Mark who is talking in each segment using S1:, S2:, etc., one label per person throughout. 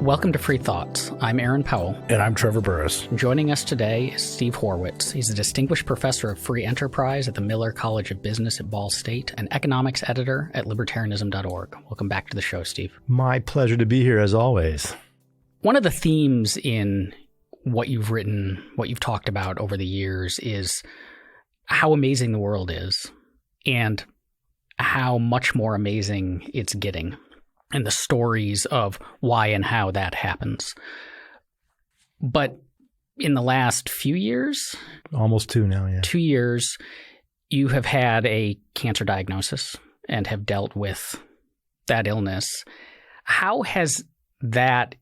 S1: Welcome to Free Thoughts. I'm Aaron Powell.
S2: And I'm Trevor Burrus.
S1: Joining us today is Steve Horwitz. He's a distinguished professor of free enterprise at the Miller College of Business at Ball State and economics editor at libertarianism.org. Welcome back to the show, Steve.
S2: My pleasure to be here, as always.
S1: One of the themes in what you've written, what you've talked about over the years is how amazing the world is and how much more amazing it's getting, and the stories of why and how that happens. But in the last few years,
S2: almost 2 now, yeah.
S1: 2 years, you have had a cancer diagnosis and have dealt with that illness. How has that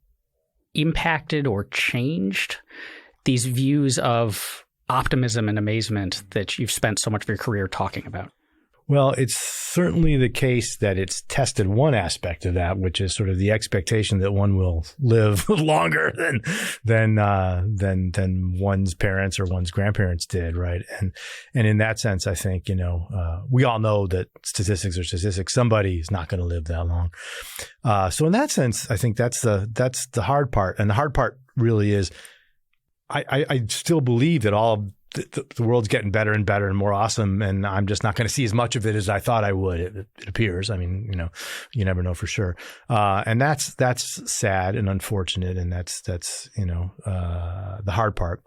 S1: impacted or changed these views of optimism and amazement that you've spent so much of your career talking about?
S2: Well, it's certainly the case that it's tested one aspect of that, which is sort of the expectation that one will live longer than one's parents or one's grandparents did, right? And in that sense, I think we all know that statistics are statistics. Somebody's not going to live that long. So in that sense, I think that's the hard part, and the hard part really is I still believe that all of the world's getting better and better and more awesome, and I'm just not going to see as much of it as I thought I would. It appears. I mean, you never know for sure, and that's sad and unfortunate, and that's the hard part.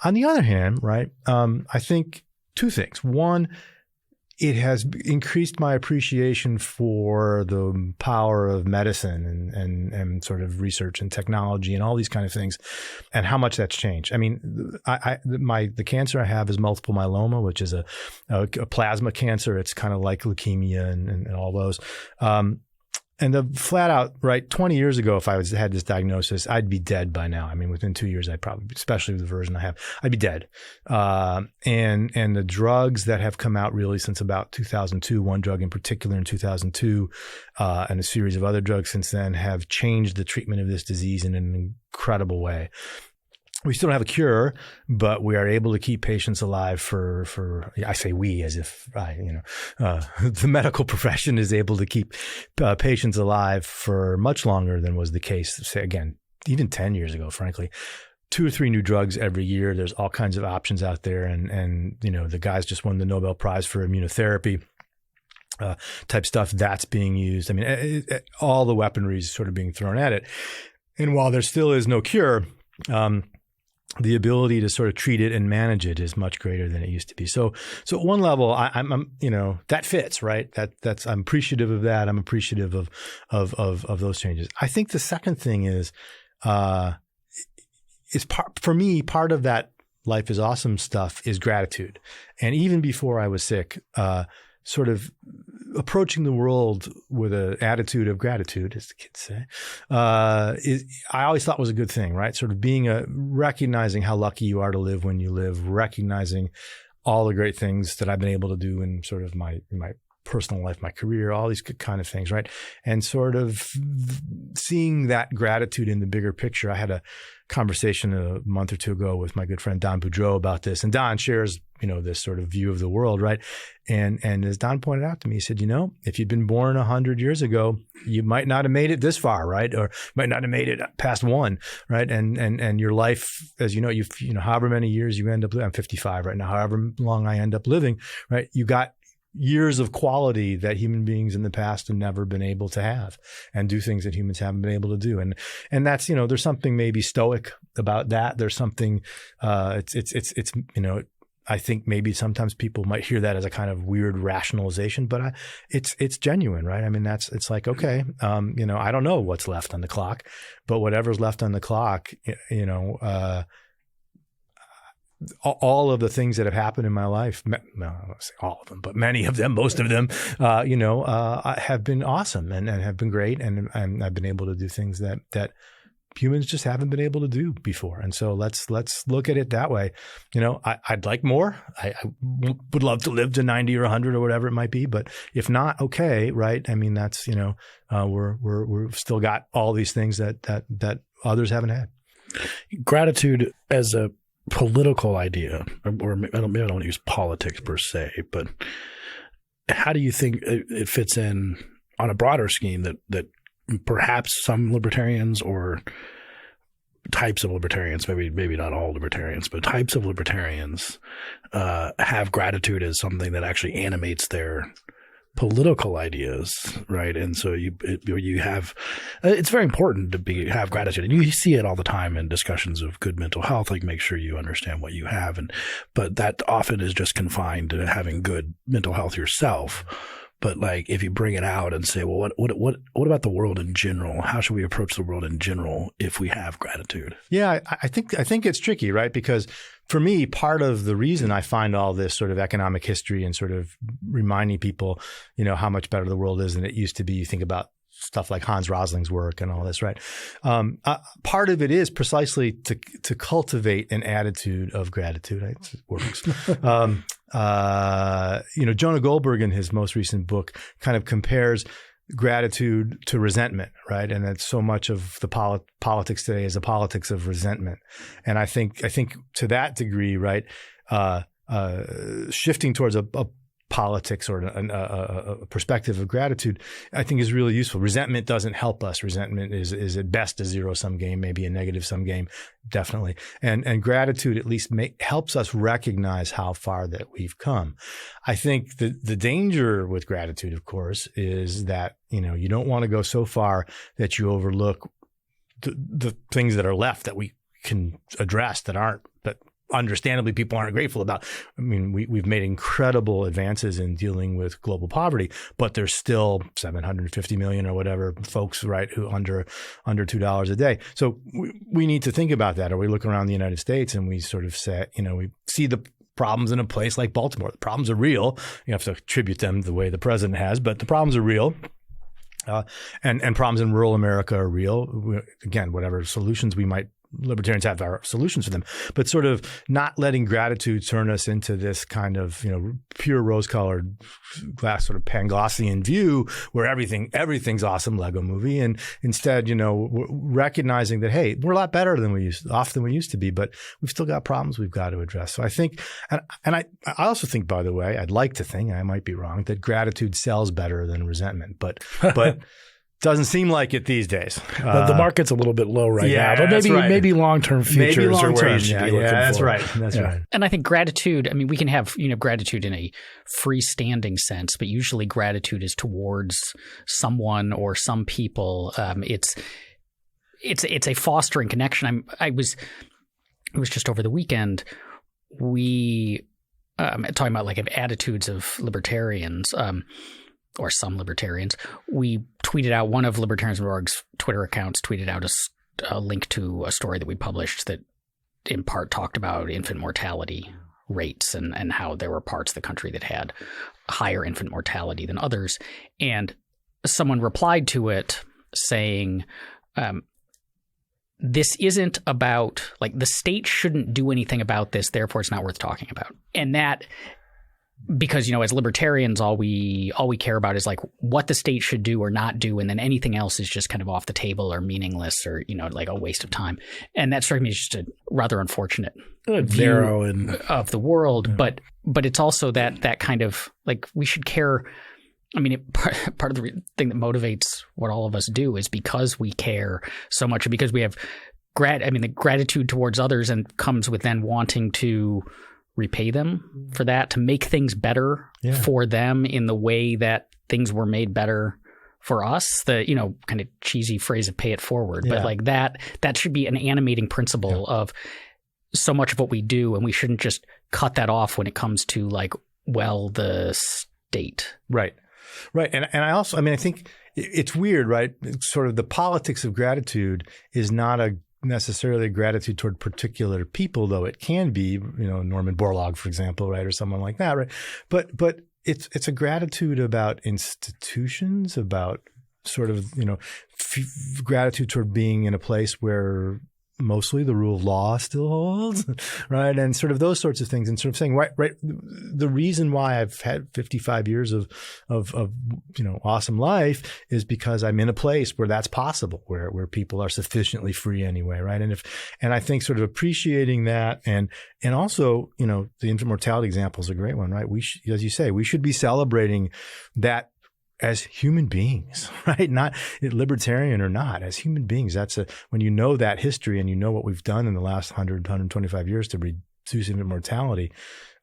S2: On the other hand, right? I think two things. One, it has increased my appreciation for the power of medicine and sort of research and technology and all these kind of things, and how much that's changed. I mean, the cancer I have is multiple myeloma, which is a plasma cancer. It's kind of like leukemia and all those. And the flat out, right, 20 years ago, if I had this diagnosis, I'd be dead by now. I mean, within 2 years, I'd probably, especially with the version I have, I'd be dead. And the drugs that have come out really since about 2002, one drug in particular in 2002, and a series of other drugs since then have changed the treatment of this disease in an incredible way. We still don't have a cure, but we are able to keep patients alive for I say we as if, the medical profession is able to keep patients alive for much longer than was the case, say, again, even 10 years ago, frankly. 2 or 3 new drugs every year. There's all kinds of options out there. And the guys just won the Nobel Prize for immunotherapy. Type stuff that's being used. I mean, all the weaponry is sort of being thrown at it. And while there still is no cure, the ability to sort of treat it and manage it is much greater than it used to be. So at one level, I'm that fits, right? I'm appreciative of that. I'm appreciative of those changes. I think the second thing is for me, part of that life is awesome stuff is gratitude. And even before I was sick, sort of approaching the world with an attitude of gratitude, as the kids say, I always thought was a good thing, right? Sort of recognizing how lucky you are to live when you live, recognizing all the great things that I've been able to do in sort of my personal life, my career, all these kind of things, right? And sort of seeing that gratitude in the bigger picture. I had a conversation a month or two ago with my good friend Don Boudreau about this, and Don shares this sort of view of the world, right? And as Don pointed out to me, he said, if you'd been born 100 years ago, you might not have made it this far, right? Or might not have made it past 1, right? And your life, as you've however many years you end up living, I'm 55 right now, however long I end up living, right? You got years of quality that human beings in the past have never been able to have, and do things that humans haven't been able to do. And that's, there's something maybe stoic about that. There's something, I think maybe sometimes people might hear that as a kind of weird rationalization, but it's genuine, right? I mean, it's like, okay, I don't know what's left on the clock, but whatever's left on the clock, all of the things that have happened in my life, I won't say all of them, but many of them, most of them, have been awesome and have been great. And I've been able to do things that humans just haven't been able to do before. And so let's look at it that way. I'd like more. I would love to live to 90 or 100 or whatever it might be, but if not, okay. Right. I mean, that's, we've still got all these things that others haven't had.
S3: Gratitude as a political idea, or maybe I don't want to use politics per se, but how do you think it fits in on a broader scheme that perhaps some libertarians or types of libertarians, maybe not all libertarians, but types of libertarians have gratitude as something that actually animates their political ideas, right? And so you have it's very important to have gratitude, and you see it all the time in discussions of good mental health. Like, make sure you understand what you have, but that often is just confined to having good mental health yourself. But like, if you bring it out and say, well, what about the world in general? How should we approach the world in general if we have gratitude?
S2: Yeah, I think it's tricky, right? Because for me, part of the reason I find all this sort of economic history and sort of reminding people, how much better the world is than it used to be. You think about stuff like Hans Rosling's work and all this, right? Part of it is precisely to cultivate an attitude of gratitude. It works. Jonah Goldberg in his most recent book kind of compares gratitude to resentment, right? And that so much of the politics today is a politics of resentment. And I think to that degree, right, shifting towards a politics or a perspective of gratitude, I think is really useful. Resentment doesn't help us. Resentment is at best a zero-sum game, maybe a negative-sum game, definitely. And gratitude at least helps us recognize how far that we've come. I think the danger with gratitude, of course, is that, you don't want to go so far that you overlook the things that are left that we can address that understandably people aren't grateful about. I mean, we've made incredible advances in dealing with global poverty, but there's still 750 million or whatever folks, right, who under $2 a day. So we need to think about that. Or we look around the United States and we sort of say, we see the problems in a place like Baltimore. The problems are real. You have to attribute them the way the president has, but the problems are real. And problems in rural America are real. Again, whatever solutions libertarians have our solutions for them, but sort of not letting gratitude turn us into this kind of, pure rose-colored glass sort of Panglossian view where everything's awesome, Lego movie. And instead, recognizing that, hey, we're a lot better than we used to be, but we've still got problems we've got to address. So I think, and I also think, by the way, I'd like to think, I might be wrong, that gratitude sells better than resentment, but doesn't seem like it these days.
S3: The market's a little bit low right now, but maybe long-term futures are where you should be looking for.
S2: That's right. That's right.
S1: And I think gratitude, we can have, gratitude in a freestanding sense, but usually gratitude is towards someone or some people. It's a fostering connection. It was just over the weekend, we talking about like attitudes of libertarians, or some libertarians, we tweeted out, one of Libertarians.org's Twitter accounts tweeted out a link to a story that we published that in part talked about infant mortality rates and how there were parts of the country that had higher infant mortality than others. And someone replied to it saying, this isn't about, like, the state shouldn't do anything about this, therefore it's not worth talking about. And that, because, as libertarians, all we care about is like what the state should do or not do. And then anything else is just kind of off the table or meaningless or, like a waste of time. And that struck me as just a rather unfortunate view of the world. Yeah. But it's also that kind of like, we should care. Part of the thing that motivates what all of us do is because we care so much and because we have the gratitude towards others and comes with then wanting to repay them for that, to make things better for them in the way that things were made better for us. The, kind of cheesy phrase of pay it forward, but like that should be an animating principle of so much of what we do. And we shouldn't just cut that off when it comes to like, the state.
S2: Right. Right. And I also, I think it's weird, right? It's sort of the politics of gratitude is not necessarily gratitude toward particular people, though it can be, Norman Borlaug, for example, right? Or someone like that, right? But it's a gratitude about institutions, about sort of, gratitude toward being in a place where mostly the rule of law still holds, right? And sort of those sorts of things, and sort of saying, right, the reason why I've had 55 years of awesome life is because I'm in a place where that's possible, where people are sufficiently free anyway, right? And I think sort of appreciating that, and also, the infant mortality example is a great one, right? As you say, we should be celebrating that as human beings, right? Not libertarian or not, as human beings. When you know that history and you know what we've done in the last 125 years to reduce infant mortality,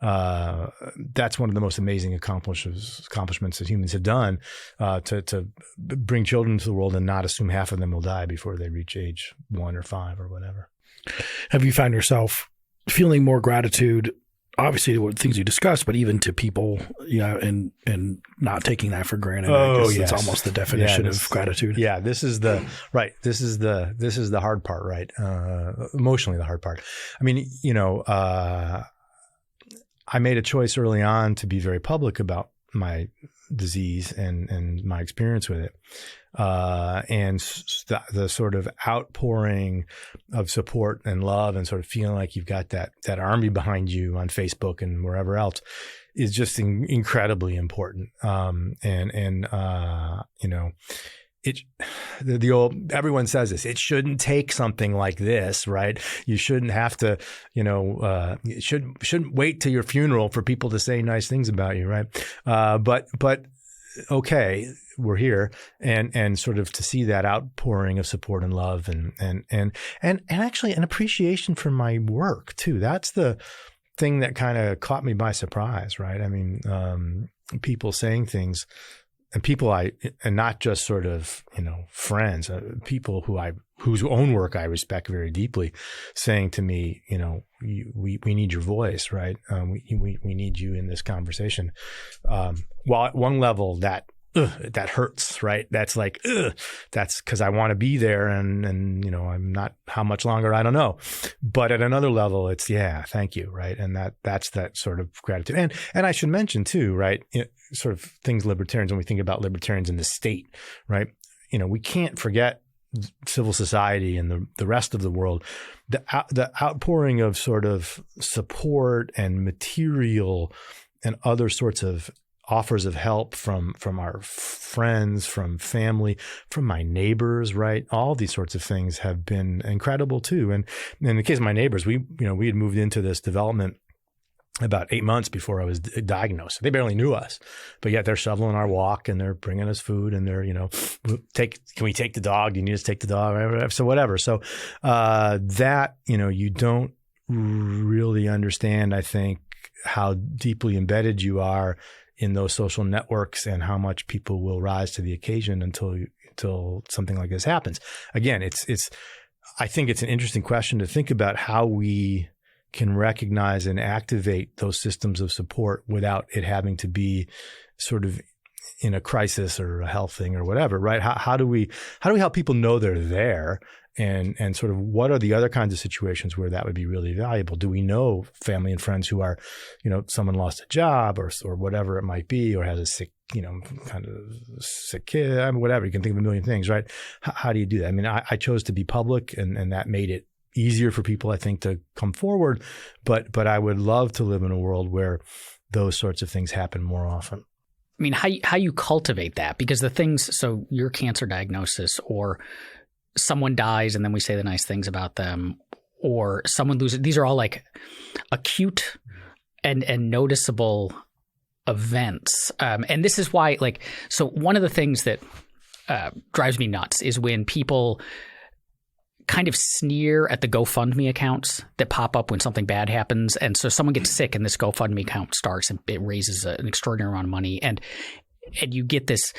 S2: that's one of the most amazing accomplishments that humans have done, to bring children into the world and not assume half of them will die before they reach age 1 or 5 or whatever.
S3: Have you found yourself feeling more gratitude, obviously, to things you discussed, but even to people, and not taking that for granted?
S2: Oh, yes.
S3: It's almost the definition of gratitude.
S2: Yeah, this is the hard part, right? Emotionally, the hard part. I mean, I made a choice early on to be very public about my disease and my experience with it. And the sort of outpouring of support and love and sort of feeling like you've got that army behind you on Facebook and wherever else is just incredibly important. Everyone says this, it shouldn't take something like this, right? You shouldn't have to, you shouldn't wait till your funeral for people to say nice things about you, right? But okay, we're here, and sort of to see that outpouring of support and love and actually an appreciation for my work too. That's the thing that kind of caught me by surprise, right? I mean, people saying things, and not just sort of, friends, people whose own work I respect very deeply, saying to me, we need your voice, right? We need you in this conversation. While at one level that hurts, right? That's like, that's because I want to be there and I'm not, how much longer, I don't know. But at another level, it's, yeah, thank you, right? And that's that sort of gratitude. And I should mention too, right? Sort of things libertarians, when we think about libertarians in the state, right? We can't forget civil society and the rest of the world. The outpouring of sort of support and material and other sorts of offers of help from our friends, from family, from my neighbors, right? All these sorts of things have been incredible too. And in the case of my neighbors, we had moved into this development about 8 months before I was diagnosed. They barely knew us, but yet they're shoveling our walk and they're bringing us food and they're, can we take the dog? Do you need us to take the dog? So whatever. So, you don't really understand, I think, how deeply embedded you are in those social networks and how much people will rise to the occasion until something like this happens. Again, I think it's an interesting question to think about how we can recognize and activate those systems of support without it having to be sort of in a crisis or a health thing or whatever, right? How do we help people know they're there? And sort of what are the other kinds of situations where that would be really valuable? Do we know family and friends who are, someone lost a job or whatever it might be, or has a sick, kind of sick kid, whatever. You can think of a million things, right? How do you do that? I mean, I chose to be public and that made it easier for people, I think, to come forward. But I would love to live in a world where those sorts of things happen more often.
S1: I mean, how you cultivate that, because the things, so your cancer diagnosis, or someone dies and then we say the nice things about them, or someone loses, these are all like acute and noticeable events. And this is why, so one of the things that drives me nuts is when people kind of sneer at the GoFundMe accounts that pop up when something bad happens. And so someone gets sick and this GoFundMe account starts and it raises an extraordinary amount of money. And you get this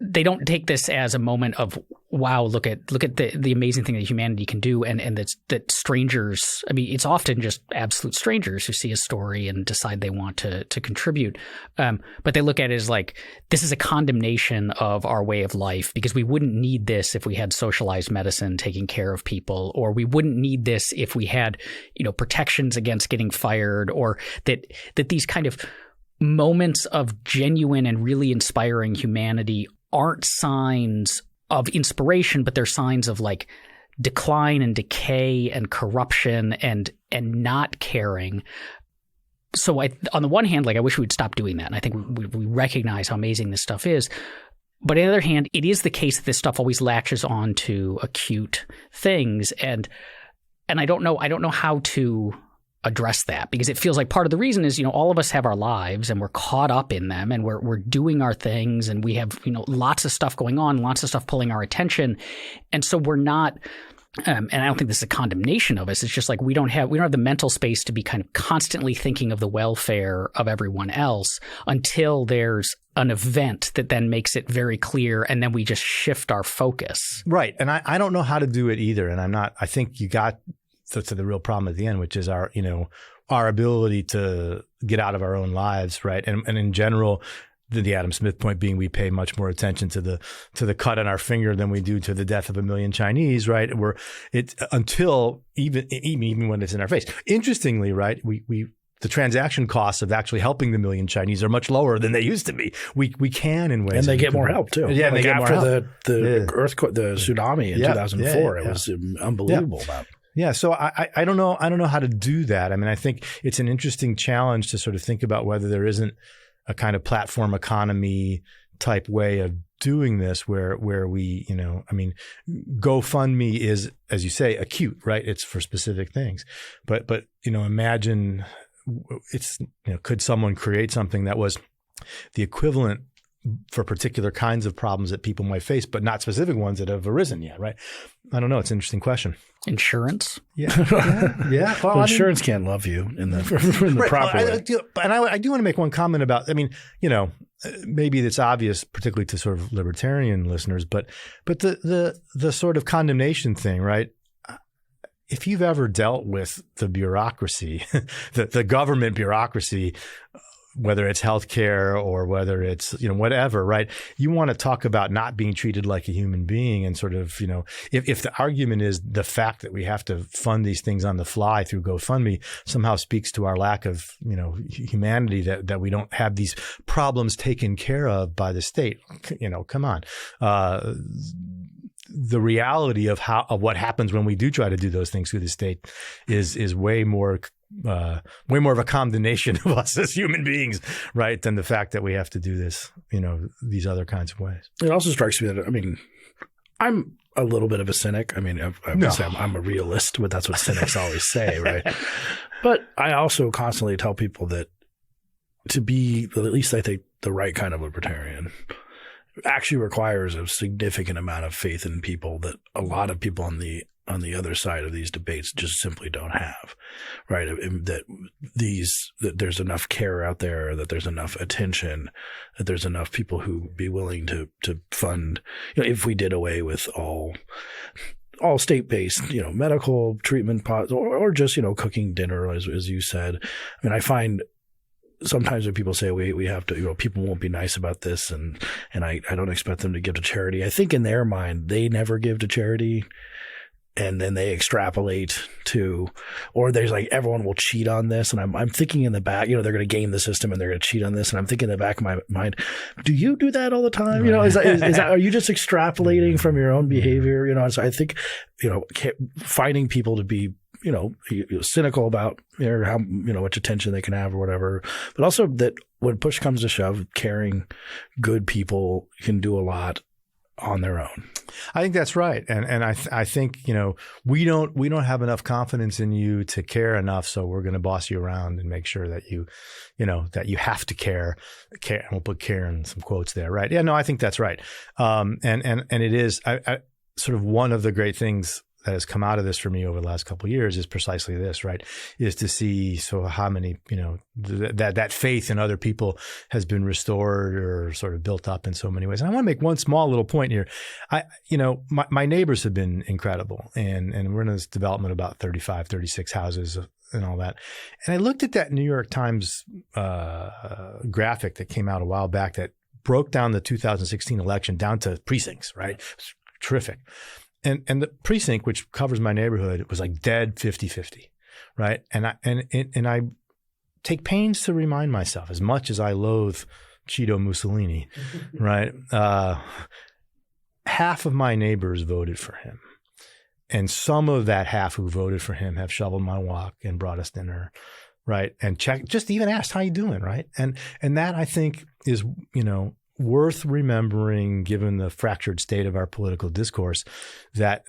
S1: they don't take this as a moment of, wow, look at the amazing thing that humanity can do. And that strangers, I mean, it's often just absolute strangers who see a story and decide they want to contribute. But they look at it as like, this is a condemnation of our way of life, because we wouldn't need this if we had socialized medicine taking care of people, or we wouldn't need this if we had, protections against getting fired, or that these kind of moments of genuine and really inspiring humanity aren't signs of inspiration, but they're signs of like decline and decay and corruption and not caring. So on the one hand, I wish we'd stop doing that. And I think we recognize how amazing this stuff is. But on the other hand, it is the case that this stuff always latches on to acute things. And I don't know how to address that, because it feels like part of the reason is, all of us have our lives and we're caught up in them and we're doing our things and we have, lots of stuff going on, lots of stuff pulling our attention. And so we're not, and I don't think this is a condemnation of us. It's just like we don't have the mental space to be kind of constantly thinking of the welfare of everyone else until there's an event that then makes it very clear, and then we just shift our focus.
S2: Right. And I don't know how to do it either. And I think you got to the real problem at the end, which is our ability to get out of our own lives. Right. And in general, the Adam Smith point being we pay much more attention to the cut on our finger than we do to the death of 1 million Chinese, right? Until even when it's in our face. Interestingly, right, the transaction costs of actually helping the 1 million Chinese are much lower than they used to be. We can in ways,
S3: and they get more help too.
S2: Yeah,
S3: like
S2: they get
S3: after
S2: more help.
S3: the earthquake, the tsunami in 2004, it was unbelievable.
S2: Yeah, so I don't know how to do that. I mean, I think it's an interesting challenge to sort of think about whether there isn't a kind of platform economy type way of doing this where we, GoFundMe is, as you say, acute, right? It's for specific things. But imagine could someone create something that was the equivalent for particular kinds of problems that people might face, but not specific ones that have arisen yet, right? I don't know. It's an interesting question.
S1: Insurance?
S2: Yeah. Well,
S3: insurance can't love you in the proper way.
S2: I do want to make one comment about, maybe it's obvious, particularly to sort of libertarian listeners, but the sort of condemnation thing, right? If you've ever dealt with the bureaucracy, the government bureaucracy, whether it's healthcare or whether it's, whatever, right? You want to talk about not being treated like a human being and sort of, if the argument is the fact that we have to fund these things on the fly through GoFundMe somehow speaks to our lack of, humanity, that we don't have these problems taken care of by the state, come on. The reality of what happens when we do try to do those things through the state is way more of a condemnation of us as human beings, right, than the fact that we have to do this, these other kinds of ways.
S3: It also strikes me that, I'm a little bit of a cynic. I would say I'm a realist, but that's what cynics always say, right? But I also constantly tell people that to be, at least I think, the right kind of libertarian actually requires a significant amount of faith in people that a lot of people on the other side of these debates just simply don't have, right? That there's enough care out there, that there's enough attention, that there's enough people who be willing to fund, if we did away with all state-based, medical treatment pods or just, cooking dinner, as you said. I find sometimes when people say we have to, people won't be nice about this, and I don't expect them to give to charity. I think in their mind, they never give to charity. And then they extrapolate to, or there's like, everyone will cheat on this. And I'm thinking in the back, they're going to game the system and they're going to cheat on this. And I'm thinking in the back of my mind, do you do that all the time? Is that, are you just extrapolating from your own behavior? So I think, finding people to be, cynical about how, much attention they can have or whatever, but also that when push comes to shove, caring, good people can do a lot on their own.
S2: I think that's right. And I think, we don't have enough confidence in you to care enough. So we're going to boss you around and make sure that that you have to care. We'll put care in some quotes there. Right. Yeah, no, I think that's right. And it is I sort of one of the great things that has come out of this for me over the last couple of years is precisely this, right? Is to see how many, that faith in other people has been restored or sort of built up in so many ways. And I want to make one small little point here. My neighbors have been incredible, and we're in this development of about 35, 36 houses and all that. And I looked at that New York Times graphic that came out a while back that broke down the 2016 election down to precincts, right? It's terrific. And the precinct, which covers my neighborhood, was like dead 50-50, right? And I take pains to remind myself, as much as I loathe Cheeto Mussolini, right? Half of my neighbors voted for him. And some of that half who voted for him have shoveled my walk and brought us dinner, right? And just even asked, how you doing, right? And that, I think, is, worth remembering, given the fractured state of our political discourse, that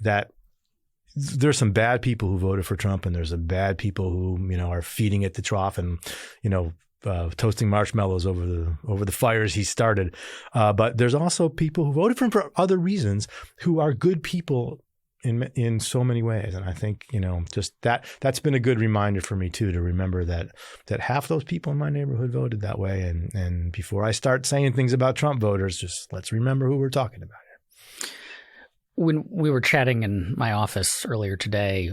S2: there's some bad people who voted for Trump, and there's some bad people who, are feeding at the trough and, toasting marshmallows over the fires he started. But there's also people who voted for him for other reasons who are good people in so many ways. And I think, just that's been a good reminder for me too, to remember that half those people in my neighborhood voted that way. And before I start saying things about Trump voters, just let's remember who we're talking about here.
S1: When we were chatting in my office earlier today,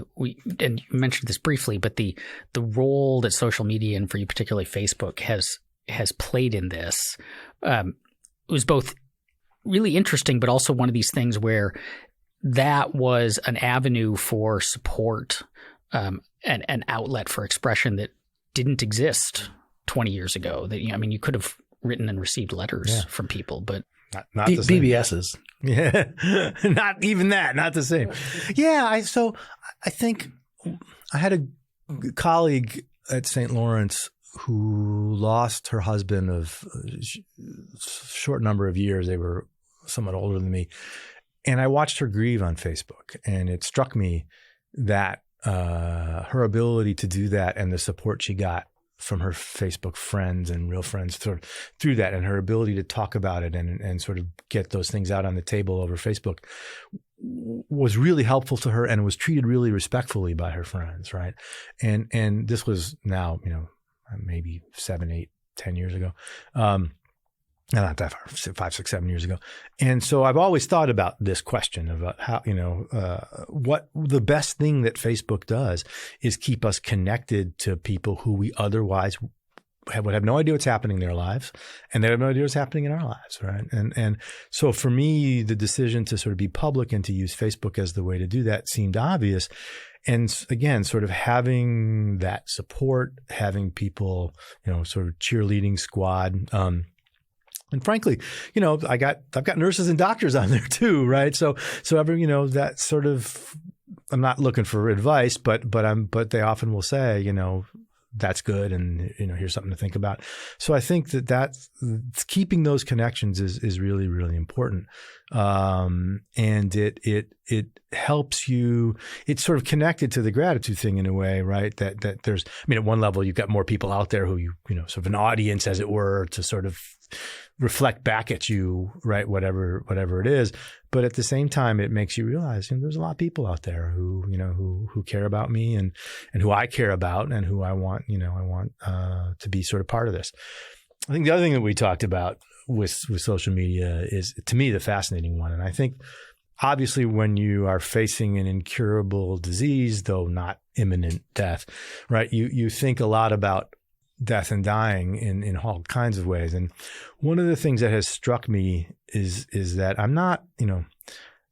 S1: and you mentioned this briefly, but the role that social media, and for you particularly Facebook, has played in this was both really interesting, but also one of these things where that was an avenue for support, and an outlet for expression that didn't exist 20 years ago. That you could have written and received letters from people, but
S3: not the same. BBSs.
S2: Yeah, not even that. Not the same. Yeah, I think I had a colleague at St. Lawrence who lost her husband of a short number of years. They were somewhat older than me. And I watched her grieve on Facebook, and it struck me that her ability to do that and the support she got from her Facebook friends and real friends through that, and her ability to talk about it and sort of get those things out on the table over Facebook was really helpful to her, and was treated really respectfully by her friends, right? And this was now, maybe 7, 8, 10 years ago. Not that far, 5, 6, 7 years ago. And so I've always thought about this question about how, what the best thing that Facebook does is keep us connected to people who we otherwise would have no idea what's happening in their lives, and they have no idea what's happening in our lives, right? And so for me, the decision to sort of be public and to use Facebook as the way to do that seemed obvious. And again, sort of having that support, having people, sort of cheerleading squad. And frankly, I've got nurses and doctors on there too, right? So every, that sort of, I'm not looking for advice, but they often will say, that's good, and here's something to think about. So I think that's keeping those connections is really, really important, and it helps you. It's sort of connected to the gratitude thing in a way, right? That there's, at one level you've got more people out there who sort of an audience, as it were, to sort of reflect back at you, right? Whatever it is. But at the same time, it makes you realize, there's a lot of people out there who care about me and who I care about, and who I want to be sort of part of this. I think the other thing that we talked about with social media is, to me, the fascinating one. And I think obviously when you are facing an incurable disease, though not imminent death, right? You think a lot about death and dying in all kinds of ways. And one of the things that has struck me is that I'm not,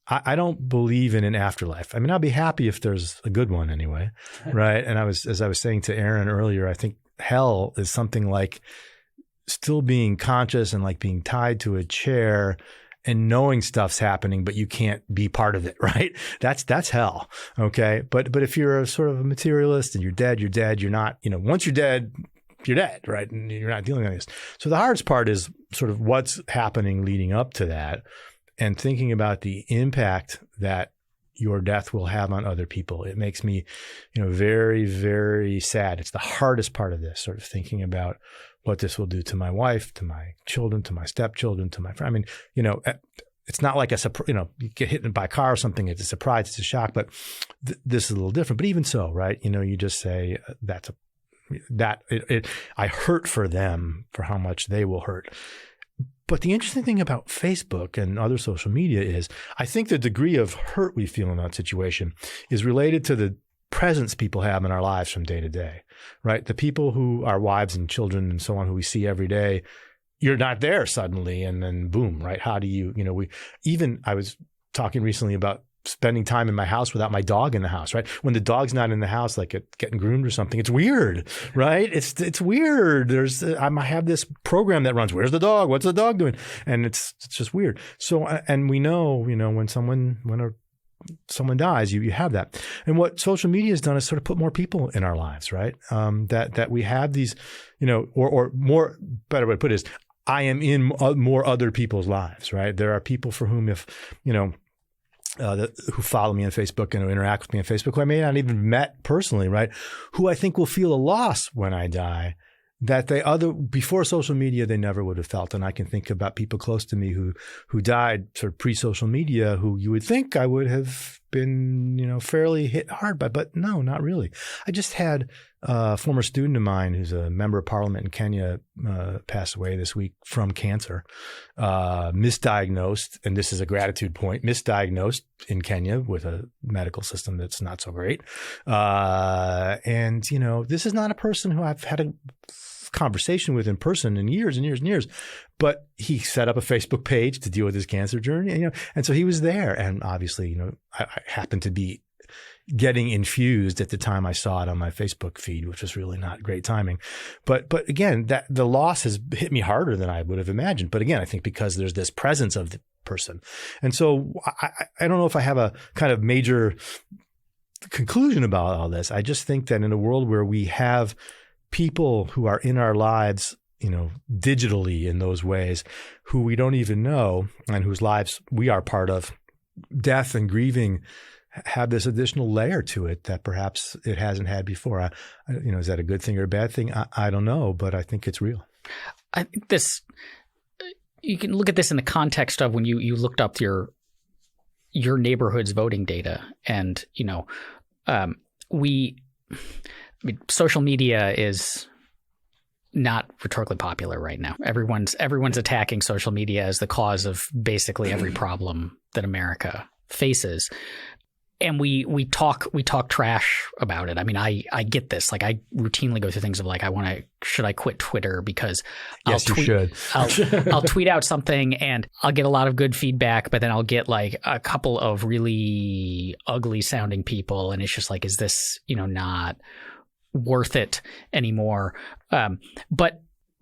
S2: I don't believe in an afterlife. I'll be happy if there's a good one anyway, right? And as I was saying to Aaron earlier, I think hell is something like still being conscious and like being tied to a chair and knowing stuff's happening, but you can't be part of it, right? That's hell. Okay. But if you're a sort of a materialist and you're dead, you're not, once you're dead, right? And you're not dealing with this. So the hardest part is sort of what's happening leading up to that, and thinking about the impact that your death will have on other people. It makes me, very, very sad. It's the hardest part of this, sort of thinking about what this will do to my wife, to my children, to my stepchildren, to my friend. It's not like you get hit by a car or something. It's a surprise. It's a shock. But this is a little different. But even so, right? You just say I hurt for them, for how much they will hurt. But the interesting thing about Facebook and other social media is, I think the degree of hurt we feel in that situation is related to the presence people have in our lives from day to day, right? The people who are wives and children and so on, who we see every day, you're not there suddenly, and then boom, right? How do I was talking recently about spending time in my house without my dog in the house, right? When the dog's not in the house, like getting groomed or something, it's weird, right? It's weird. I have this program that runs, where's the dog? What's the dog doing? And it's just weird. So, and we know, when someone dies, you have that. And what social media has done is sort of put more people in our lives, right? That we have these, or more, better way to put it is, I am in more other people's lives, right? There are people for whom if who follow me on Facebook and who interact with me on Facebook, who I may not even met personally, right? Who I think will feel a loss when I die that before social media, they never would have felt. And I can think about people close to me who died sort of pre-social media, who you would think I would have been, fairly hit hard by, but no, not really. I just had a former student of mine who's a member of parliament in Kenya pass away this week from cancer, misdiagnosed, and this is a gratitude point, misdiagnosed in Kenya with a medical system that's not so great. And this is not a person who I've had a conversation with in person in years and years and years, but he set up a Facebook page to deal with his cancer journey, and so he was there. And obviously, I happened to be getting infused at the time I saw it on my Facebook feed, which was really not great timing. But again, that the loss has hit me harder than I would have imagined. But again, I think because there's this presence of the person. And so I don't know if I have a kind of major conclusion about all this. I just think that in a world where we have people who are in our lives, digitally in those ways, who we don't even know and whose lives we are part of, death and grieving have this additional layer to it that perhaps it hasn't had before. Is that a good thing or a bad thing? I don't know, but I think it's real.
S1: I think you can look at this in the context of when you looked up your neighborhood's voting data, and social media is not rhetorically popular right now. Everyone's attacking social media as the cause of basically every problem that America faces. And we talk trash about it. I mean, I get this. Like, I routinely go through things of like, should I quit Twitter because
S2: you should.
S1: I'll tweet out something and I'll get a lot of good feedback, but then I'll get like a couple of really ugly sounding people, and it's just like, is this not worth it anymore? But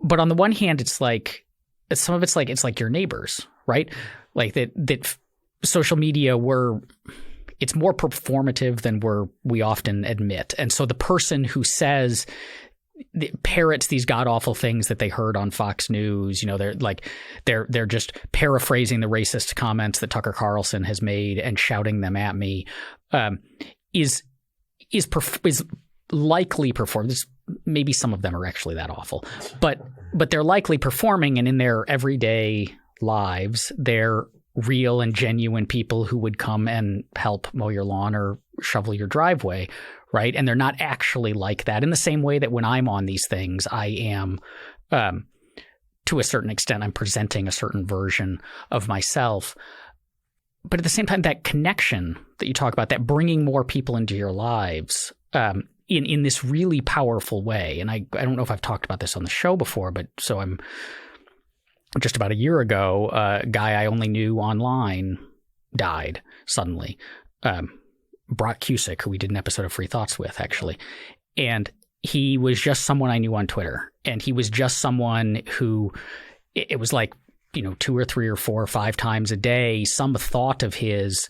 S1: on the one hand, it's like some of it's like your neighbors, right? Like that social media it's more performative than we often admit. And so the person who parrots these god awful things that they heard on Fox News, they're just paraphrasing the racist comments that Tucker Carlson has made and shouting them at me, is likely performed. Maybe some of them are actually that awful, but they're likely performing, and in their everyday lives, they're real and genuine people who would come and help mow your lawn or shovel your driveway, right? And they're not actually like that. In the same way that when I'm on these things, I am, to a certain extent, I'm presenting a certain version of myself. But at the same time, that connection that you talk about, that bringing more people into your lives, in this really powerful way. And I don't know if I've talked about this on the show before, but so I'm just about a year ago, a guy I only knew online died suddenly. Brock Cusick, who we did an episode of Free Thoughts with, actually. And he was just someone I knew on Twitter. And he was just someone who, it was like, 2 or 3 or 4 or 5 times a day, some thought of his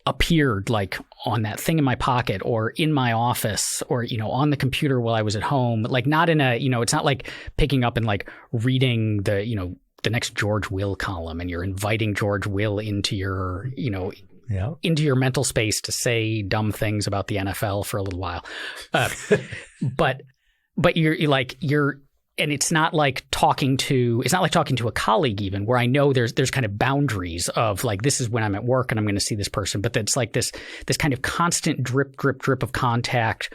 S1: appeared like on that thing in my pocket or in my office or, on the computer while I was at home. Like, not in a, it's not like picking up and like reading the next George Will column and you're inviting George Will into your, into your mental space to say dumb things about the NFL for a little while. But you're, and it's not like talking to a colleague even, where I know there's kind of boundaries of like, this is when I'm at work and I'm going to see this person. But it's like this kind of constant drip of contact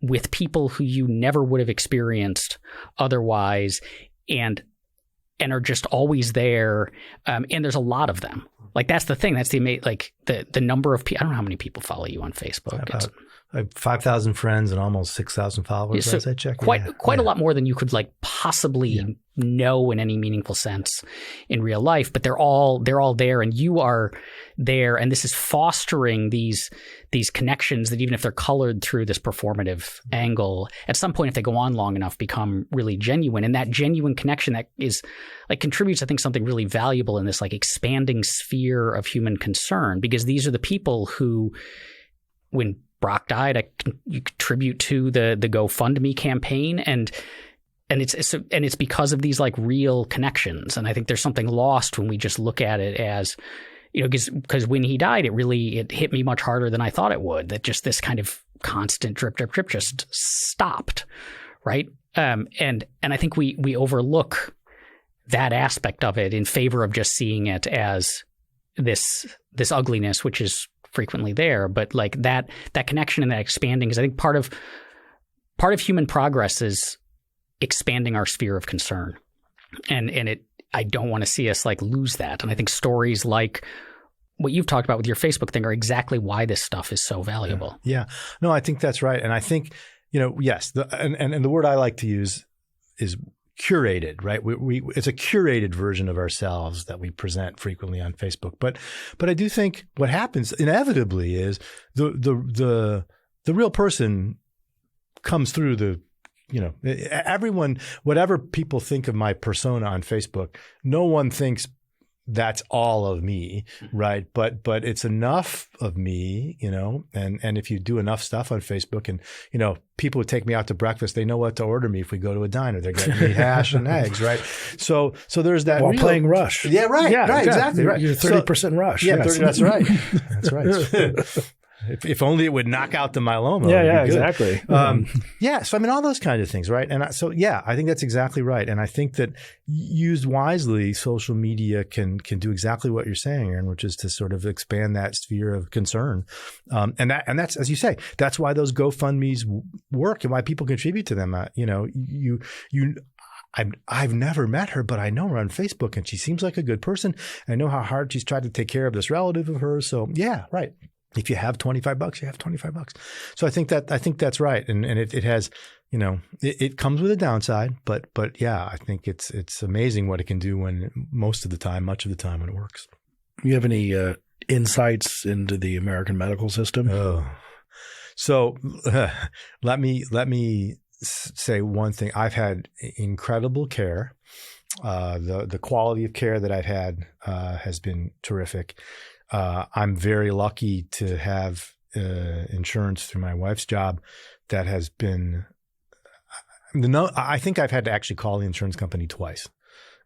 S1: with people who you never would have experienced otherwise, and are just always there. And there's a lot of them. Like, that's the thing. That's the number of people. I don't know how many people follow you on Facebook.
S2: I have 5,000 friends and almost 6,000 followers.
S1: So
S2: as I check.
S1: Quite a lot more than you could like possibly know in any meaningful sense in real life. But they're all there, and you are there, and this is fostering these connections that, even if they're colored through this performative angle, at some point, if they go on long enough, become really genuine. And that genuine connection that is like contributes, I think, something really valuable in this like expanding sphere of human concern, because these are the people who, when Brock died, you contribute to the GoFundMe campaign, and it's because of these like real connections. And I think there's something lost when we just look at it as because when he died, it hit me much harder than I thought it would, that just this kind of constant drip, drip, drip just stopped. Right. And I think we overlook that aspect of it in favor of just seeing it as this ugliness, which is frequently there, but like that connection and that expanding, because I think part of human progress is expanding our sphere of concern. And I don't want to see us like lose that. And I think stories like what you've talked about with your Facebook thing are exactly why this stuff is so valuable.
S2: Yeah. No, I think that's right. And I think, yes, and the word I like to use is curated, right? It's a curated version of ourselves that we present frequently on Facebook. But I do think what happens inevitably is the real person comes through everyone, whatever people think of my persona on Facebook, no one thinks that's all of me, right? But it's enough of me, and if you do enough stuff on Facebook and, people would take me out to breakfast, they know what to order me if we go to a diner. They're getting me hash and eggs, right? So there's that.
S3: While playing Rush.
S2: Yeah, right. Yeah, right, exactly. Right.
S3: You're 30% Rush.
S2: Yeah,
S3: yes.
S2: That's right. That's right. If only it would knock out the myeloma.
S3: Yeah, exactly.
S2: So I mean, all those kinds of things, right? And I think that's exactly right. And I think that used wisely, social media can do exactly what you're saying, Aaron, which is to sort of expand that sphere of concern. And that's, as you say, that's why those GoFundMes work and why people contribute to them. I've never met her, but I know her on Facebook, and she seems like a good person. I know how hard she's tried to take care of this relative of hers. So yeah, right. If you have $25, you have $25. So I think that's right. And it has, it comes with a downside, but yeah, I think it's amazing what it can do much of the time when it works.
S3: You have any insights into the American medical system?
S2: Oh, so let me say one thing. I've had incredible care. The quality of care that I've had has been terrific. I'm very lucky to have insurance through my wife's job that has been I think I've had to actually call the insurance company twice,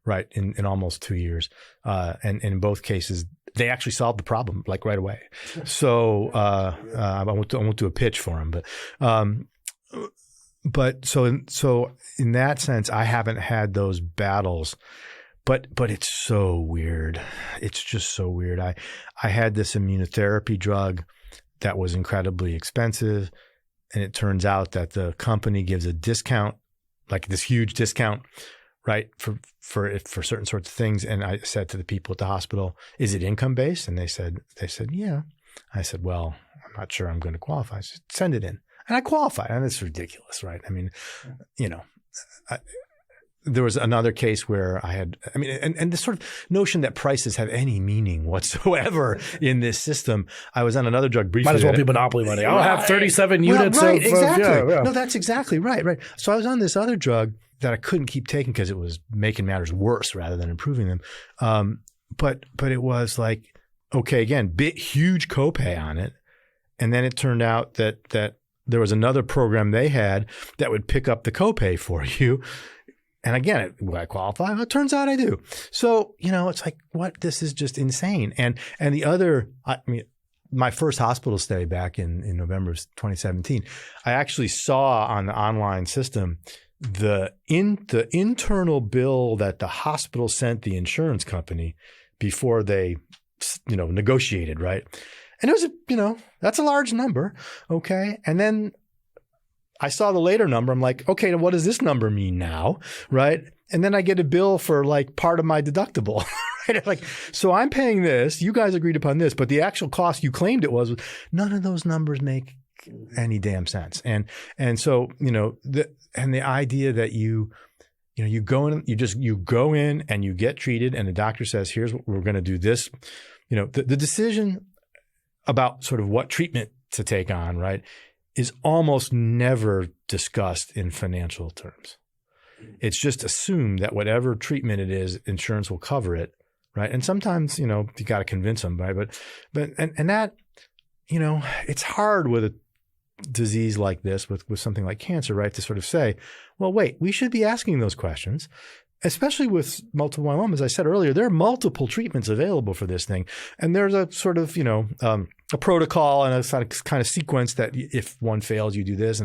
S2: right, in almost 2 years. And in both cases, they actually solved the problem like right away. So I won't do a pitch for them, but so in that sense, I haven't had those battles. But it's so weird. It's just so weird. I had this immunotherapy drug that was incredibly expensive, and it turns out that the company gives a discount, like this huge discount, right, for certain sorts of things. And I said to the people at the hospital, "Is it income based?" And they said, "Yeah." I said, "Well, I'm not sure I'm going to qualify." I said, "Send it in," and I qualified. And it's ridiculous, right? I mean, there was another case where and this sort of notion that prices have any meaning whatsoever in this system. I was on another drug briefly.
S3: Might as well be monopoly money. I'll have 37 units.
S2: Right, exactly.
S3: Yeah.
S2: No, that's exactly right. Right. So I was on this other drug that I couldn't keep taking because it was making matters worse rather than improving them. But it was like, okay, again, huge copay on it. And then it turned out that there was another program they had that would pick up the copay for you. And again, will I qualify? Well, it turns out I do. So, it's like, what? This is just insane. And the other, my first hospital stay back in November of 2017, I actually saw on the online system the internal bill that the hospital sent the insurance company before they, negotiated, right? And it was that's a large number. Okay. And then I saw the later number. I'm like, okay, what does this number mean now? Right. And then I get a bill for like part of my deductible. Right? Like, so I'm paying this. You guys agreed upon this, but the actual cost you claimed it was none of those numbers make any damn sense. And so, the idea that you go in and you get treated and the doctor says, here's what we're going to do this, the decision about sort of what treatment to take on, right, is almost never discussed in financial terms. It's just assumed that whatever treatment it is, insurance will cover it, right? And sometimes, you got to convince them, right? But that, it's hard with a disease like this, with something like cancer, right, to sort of say, well, wait, we should be asking those questions. especially with multiple myeloma, as I said earlier, there are multiple treatments available for this thing. And there's a sort of, a protocol and a kind of sequence that if one fails, you do this.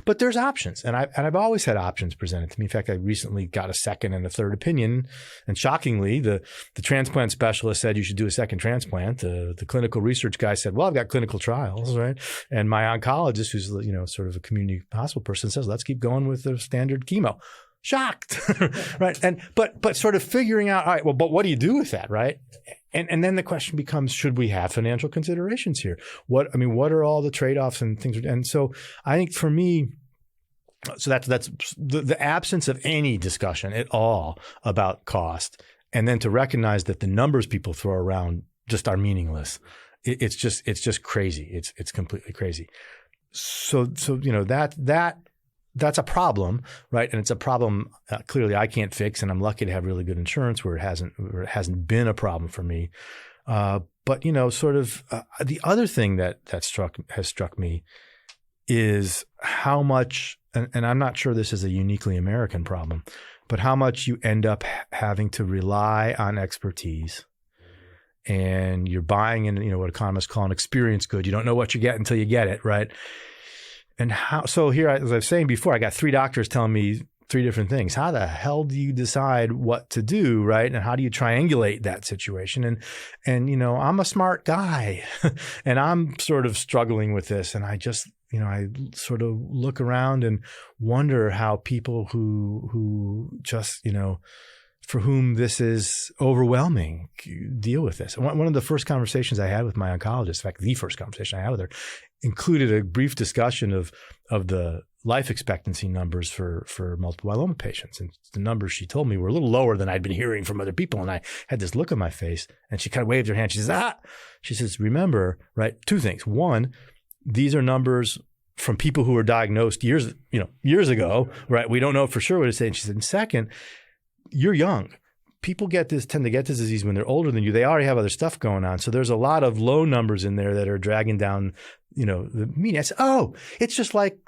S2: But there's options. And I've always had options presented to me. In fact, I recently got a second and a third opinion. And shockingly, the transplant specialist said you should do a second transplant. The clinical research guy said, well, I've got clinical trials, right? And my oncologist, who's, sort of a community hospital person, says, let's keep going with the standard chemo. Shocked, right? But sort of figuring out, all right, well, but what do you do with that, right? And then the question becomes, should we have financial considerations here? What are all the trade-offs and things? And so I think for me, so that's the absence of any discussion at all about cost, and then to recognize that the numbers people throw around just are meaningless. It's just crazy. It's completely crazy. So that's a problem, right? And it's a problem clearly I can't fix, and I'm lucky to have really good insurance where it hasn't been a problem for me. But sort of the other thing that has struck me is how much, and I'm not sure this is a uniquely American problem, but how much you end up having to rely on expertise. And you're buying in, what economists call an experience good. You don't know what you get until you get it, right? And so here, as I was saying before, I got 3 doctors telling me 3 different things. How the hell do you decide what to do, right? And how do you triangulate that situation? And I'm a smart guy and I'm sort of struggling with this. And I just, I sort of look around and wonder how people who just, for whom this is overwhelming deal with this. One of the first conversations I had with my oncologist, in fact, the first conversation I had with her, included a brief discussion of the life expectancy numbers for multiple myeloma patients. And the numbers she told me were a little lower than I'd been hearing from other people. And I had this look on my face, and she kind of waved her hand. She says, remember, right, 2 things. One, these are numbers from people who were diagnosed years ago, right? We don't know for sure what it's saying. She said, and second, you're young. People tend to get this disease when they're older than you. They already have other stuff going on. So there's a lot of low numbers in there that are dragging down, the median. I said, oh, it's just like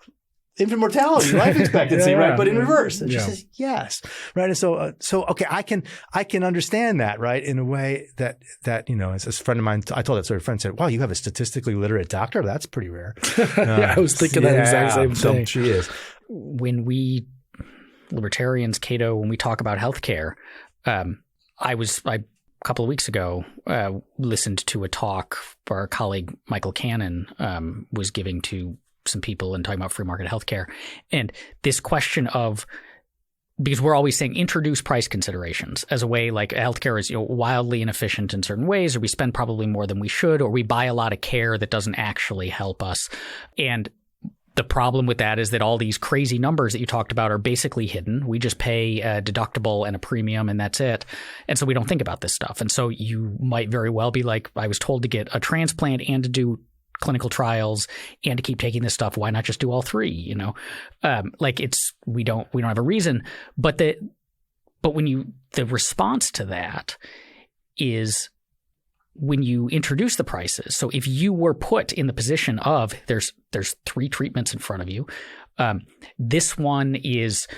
S2: infant mortality, life expectancy, right? But in reverse. And she says, yes. Right. And so okay, I can understand that, right? In a way that, as a friend of mine, I told that sort of friend said, wow, you have a statistically literate doctor? That's pretty rare.
S3: I was thinking that exact same thing.
S2: She is.
S1: When we libertarians, Cato, when we talk about healthcare, I a couple of weeks ago listened to a talk our colleague Michael Cannon was giving to some people and talking about free market healthcare, and this question of, because we're always saying introduce price considerations as a way, like healthcare is wildly inefficient in certain ways, or we spend probably more than we should, or we buy a lot of care that doesn't actually help us. And the problem with that is that all these crazy numbers that you talked about are basically hidden. We just pay a deductible and a premium, and that's it. And so we don't think about this stuff. And so you might very well be like, I was told to get a transplant and to do clinical trials and to keep taking this stuff. Why not just do all 3? We don't have a reason. But the response to that is, when you introduce the prices, so if you were put in the position of there's 3 treatments in front of you, this one is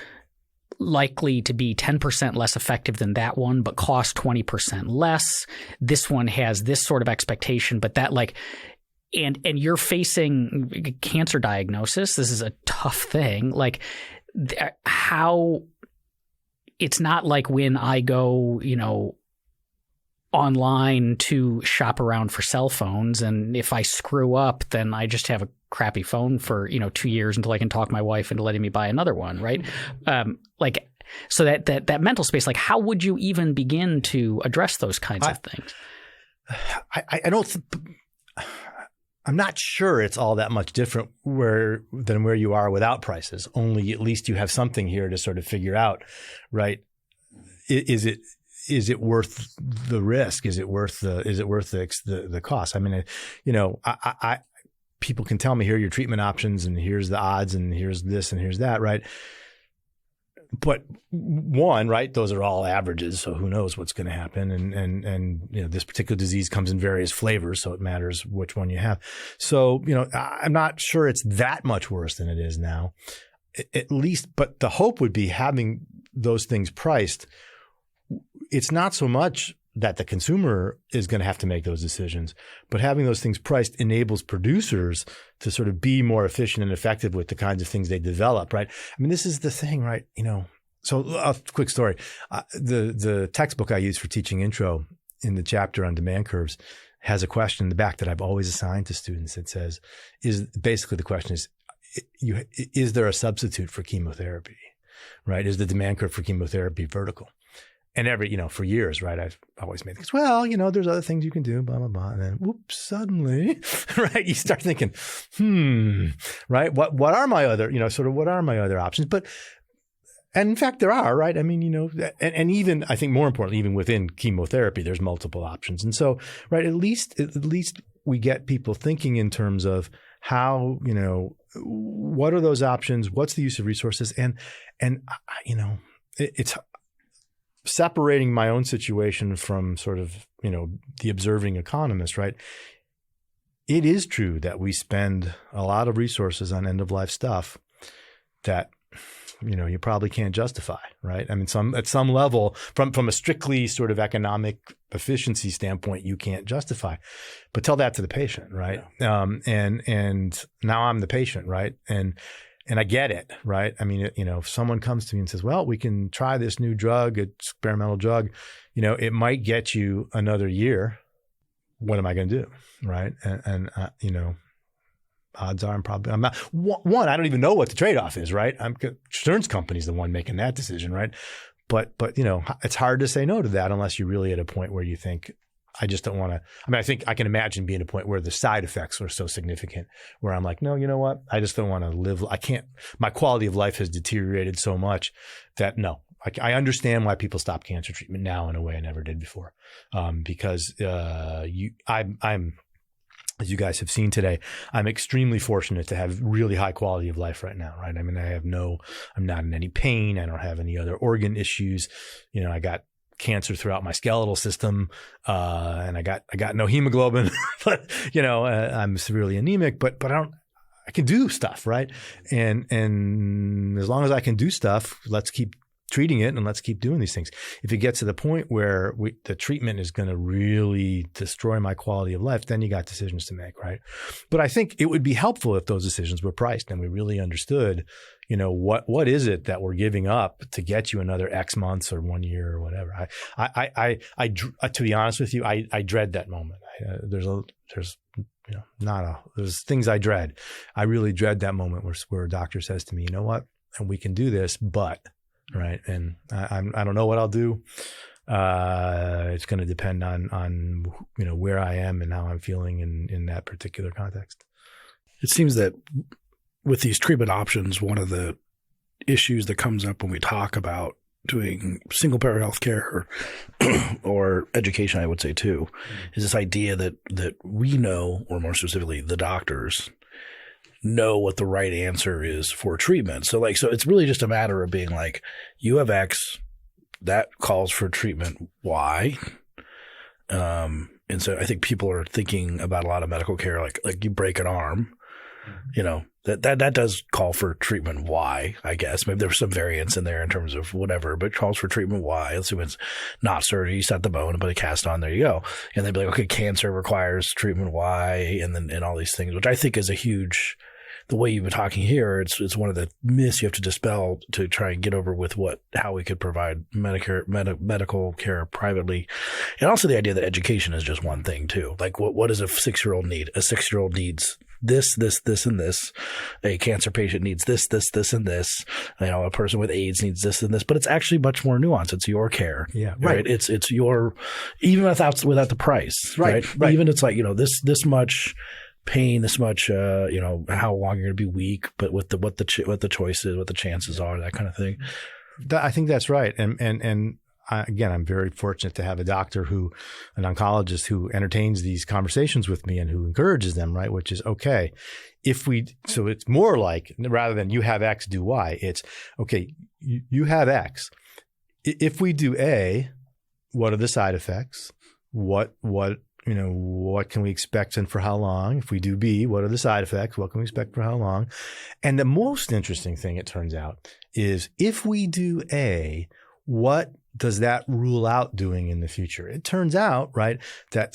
S1: likely to be 10% less effective than that one, but cost 20% less. This one has this sort of expectation, but that and you're facing cancer diagnosis. This is a tough thing. How it's not like when I go, online to shop around for cell phones, and if I screw up, then I just have a crappy phone for 2 years until I can talk my wife into letting me buy another one, right? So that mental space, how would you even begin to address those kinds of things?
S2: I'm not sure it's all that much different than where you are without prices. Only at least you have something here to sort of figure out, right? Is it worth the risk? Is it worth the cost? I mean, people can tell me, here are your treatment options, and here's the odds, and here's this, and here's that, right? But one, right, those are all averages, so who knows what's going to happen? And this particular disease comes in various flavors, so it matters which one you have. So, I'm not sure it's that much worse than it is now. at least, but the hope would be having those things priced. It's not so much that the consumer is going to have to make those decisions, but having those things priced enables producers to sort of be more efficient and effective with the kinds of things they develop, right? I mean, this is the thing, right? So a quick story. The textbook I use for teaching intro in the chapter on demand curves has a question in the back that I've always assigned to students. It says, basically the question is there a substitute for chemotherapy, right? Is the demand curve for chemotherapy vertical? And for years, right, I've always made things, well, there's other things you can do, blah, blah, blah. And then, whoops, suddenly, right, you start thinking, right, what are my other, what are my other options? And in fact, there are, right? I mean, and even, I think more importantly, even within chemotherapy, there's multiple options. And so, right, at least we get people thinking in terms of how, what are those options? What's the use of resources? And it's separating my own situation from sort of, the observing economist, right? It is true that we spend a lot of resources on end-of-life stuff that, you probably can't justify, right? I mean, at some level, from a strictly sort of economic efficiency standpoint, you can't justify. But tell that to the patient, right? Yeah. And now I'm the patient, right? And I get it, right? I mean, if someone comes to me and says, well, we can try this new drug, experimental drug, it might get you another year. What am I going to do, right? And odds are I'm not. One, I don't even know what the trade-off is, right? Insurance company's the one making that decision, right? But it's hard to say no to that unless you're really at a point where you think, I just don't want to. I mean, I think I can imagine being a point where the side effects are so significant where I'm like, no, you know what? I just don't want to live. I can't. My quality of life has deteriorated so much that no. I understand why people stop cancer treatment now in a way I never did before, because I'm. As you guys have seen today, I'm extremely fortunate to have really high quality of life right now, right? I mean, I'm not in any pain. I don't have any other organ issues. I got cancer throughout my skeletal system, and I got no hemoglobin, but I'm severely anemic, but I can do stuff, right? And as long as I can do stuff, let's keep treating it and let's keep doing these things. If it gets to the point where the treatment is going to really destroy my quality of life, then you got decisions to make, right? But I think it would be helpful if those decisions were priced and we really understood, what is it that we're giving up to get you another X months or 1 year or whatever. I to be honest with you, I dread that moment. There's things I dread. I really dread that moment where a doctor says to me, you know what, and we can do this, but. Right. And I don't know what I'll do. It's going to depend on where I am and how I'm feeling in that particular context.
S3: It seems that with these treatment options, one of the issues that comes up when we talk about doing single payer healthcare or education, I would say too, is this idea that we know, or more specifically, the doctors know what the right answer is for treatment. So it's really just a matter of being like, you have X, that calls for treatment Y. And so I think people are thinking about a lot of medical care, like you break an arm, that does call for treatment Y, I guess. Maybe there's some variance in there in terms of whatever, but it calls for treatment Y. Let's see when it's not surgery, you set the bone and put a cast on, there you go. And they'd be like, okay, cancer requires treatment Y and all these things, which I think is a huge – the way you've been talking here, it's one of the myths you have to dispel to try and get over with how we could provide medical care privately. And also the idea that education is just one thing too. Like what does a 6-year-old need? A 6-year-old needs this, and this. A cancer patient needs this, and this. A person with AIDS needs this and this. But it's actually much more nuanced. It's your care. Yeah. Right. It's your, even without the price. Right. Even it's like, this much pain, this much, how long you're going to be weak, but what the choice is, what the chances are, that kind of thing.
S2: I think that's right. And again, I'm very fortunate to have an oncologist who entertains these conversations with me and who encourages them, right? Which is okay. So it's more like, rather than you have X, do Y, it's okay, you have X. If we do A, what are the side effects? What what can we expect and for how long? If we do B, what are the side effects? What can we expect for how long? And the most interesting thing, it turns out, is if we do A, what does that rule out doing in the future? It turns out, right, that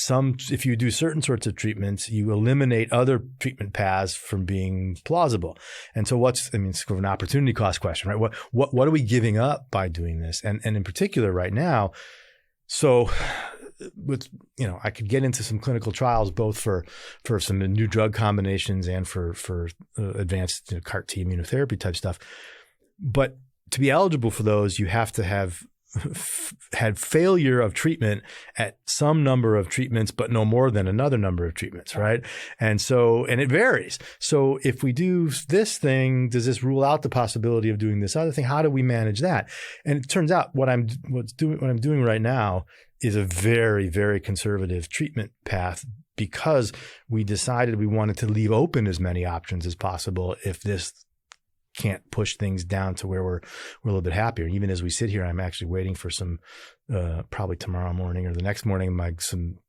S2: if you do certain sorts of treatments, you eliminate other treatment paths from being plausible. And so it's sort of an opportunity cost question, right? What are we giving up by doing this? And in particular right now, so with, I could get into some clinical trials, both for some new drug combinations and for advanced CAR-T immunotherapy type stuff. But to be eligible for those, you have to have had failure of treatment at some number of treatments, but no more than another number of treatments, right? And it varies. So if we do this thing, does this rule out the possibility of doing this other thing? How do we manage that? And it turns out what I'm doing right now is a very, very conservative treatment path, because we decided we wanted to leave open as many options as possible if this can't push things down to where we're a little bit happier. Even as we sit here, I'm actually waiting for some, probably tomorrow morning or the next morning, some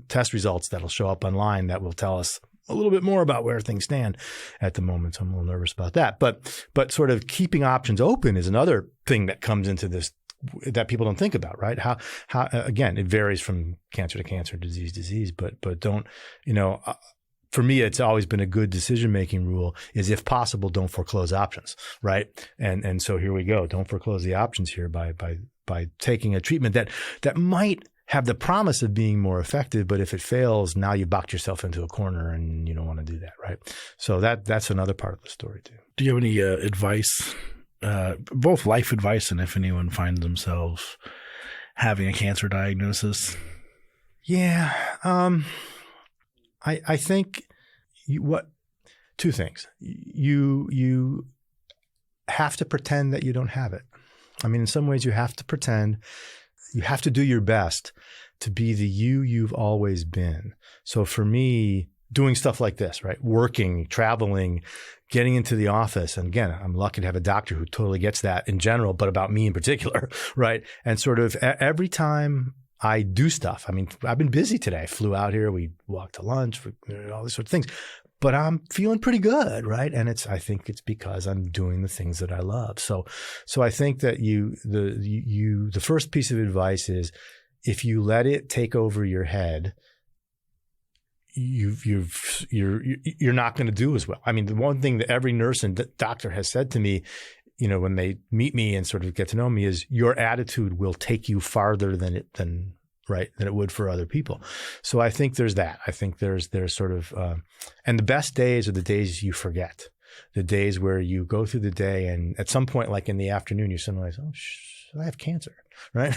S2: test results that'll show up online that will tell us a little bit more about where things stand at the moment. So I'm a little nervous about that. But sort of keeping options open is another thing that comes into this that people don't think about, right? How again, it varies from cancer to cancer, disease to disease, but don't, for me, it's always been a good decision-making rule is, if possible, don't foreclose options, right? And so here we go. Don't foreclose the options here by taking a treatment that might have the promise of being more effective, but if it fails, now you boxed yourself into a corner and you don't want to do that, right? So that's another part of the story too.
S3: Do you have any advice, both life advice and if anyone finds themselves having a cancer diagnosis?
S2: Yeah. I think two things. You have to pretend that you don't have it. In some ways you have to pretend, you have to do your best to be the you've always been. So for me, doing stuff like this, right? Working, traveling, getting into the office. And again, I'm lucky to have a doctor who totally gets that in general, but about me in particular, right? And sort of every time I do stuff. I've been busy today. I flew out here. We walked to lunch, all these sort of things. But I'm feeling pretty good, right? And I think it's because I'm doing the things that I love. So I think that the first piece of advice is, if you let it take over your head, you're not going to do as well. The one thing that every nurse and doctor has said to me, when they meet me and sort of get to know me, is your attitude will take you farther than it would for other people. So I think there's that. I think there's sort of, and the best days are the days you forget, the days where you go through the day and at some point, like in the afternoon, you suddenly realize, I have cancer, right?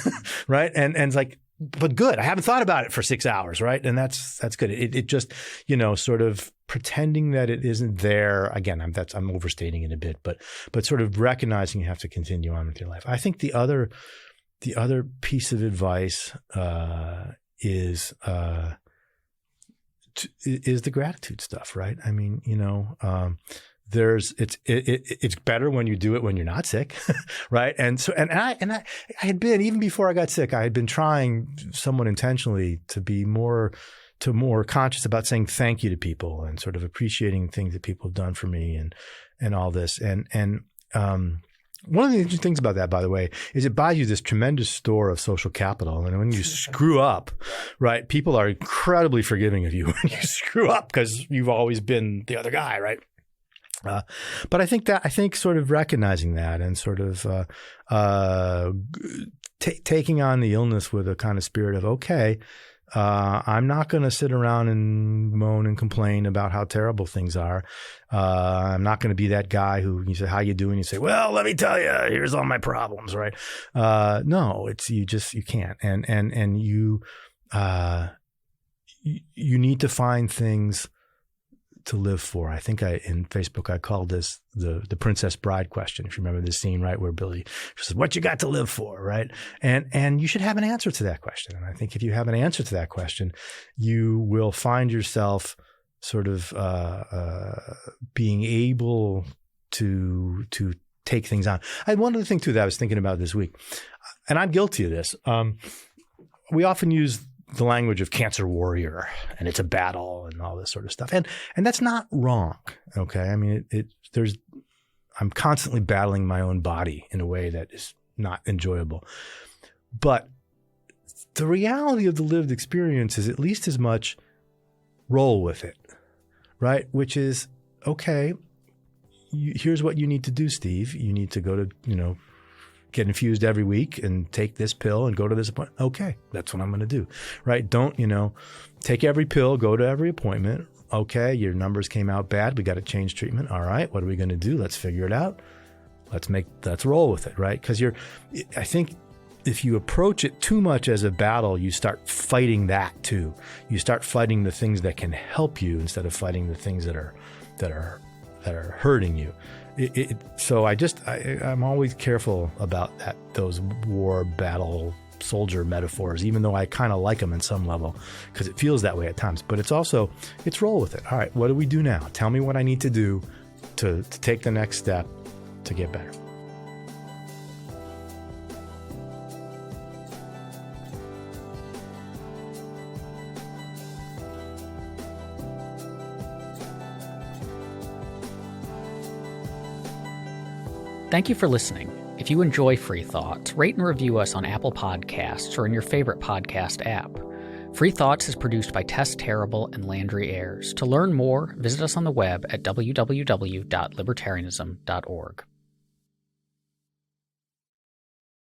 S2: Right. And it's like, but good. I haven't thought about it for 6 hours, right? And that's good. It just, sort of pretending that it isn't there. Again, I'm overstating it a bit, but sort of recognizing you have to continue on with your life. I think the other piece of advice is the gratitude stuff, right? It's better when you do it when you're not sick, right? And so, and I had been, even before I got sick, I had been trying somewhat intentionally to be more conscious about saying thank you to people and sort of appreciating things that people have done for me and all this. And one of the interesting things about that, by the way, is it buys you this tremendous store of social capital. And when you screw up, right, people are incredibly forgiving of you when you screw up because you've always been the other guy, right? But I think sort of recognizing that and sort of taking on the illness with a kind of spirit of, okay, I'm not going to sit around and moan and complain about how terrible things are. I'm not going to be that guy who you say, how you doing? You say, well, let me tell you, here's all my problems, right? No, you can't. And you need to find things to live for. I think in Facebook, I called this the Princess Bride question. If you remember this scene, right, where Billy says, what you got to live for, right? And you should have an answer to that question. And I think if you have an answer to that question, you will find yourself sort of being able to take things on. One other thing too that I was thinking about this week, and I'm guilty of this. We often use the language of cancer warrior, and it's a battle and all this sort of stuff. And that's not wrong. Okay. I mean, I'm constantly battling my own body in a way that is not enjoyable. But the reality of the lived experience is at least as much roll with it, right? Which is, okay, here's what you need to do, Steve. You need to go to, get infused every week and take this pill and go to this appointment. Okay, that's what I'm going to do, right? Don't, take every pill, go to every appointment. Okay, your numbers came out bad. We got to change treatment. All right, what are we going to do? Let's figure it out. Let's roll with it, right? Because I think if you approach it too much as a battle, you start fighting that too. You start fighting the things that can help you instead of fighting the things that are hurting you. So I'm always careful about those war battle soldier metaphors, even though I kind of like them in some level because it feels that way at times. But it's roll with it. All right, what do we do now? Tell me what I need to do to take the next step to get better.
S1: Thank you for listening. If you enjoy Free Thoughts, rate and review us on Apple Podcasts or in your favorite podcast app. Free Thoughts is produced by Tess Terrible and Landry Ayers. To learn more, visit us on the web at www.libertarianism.org.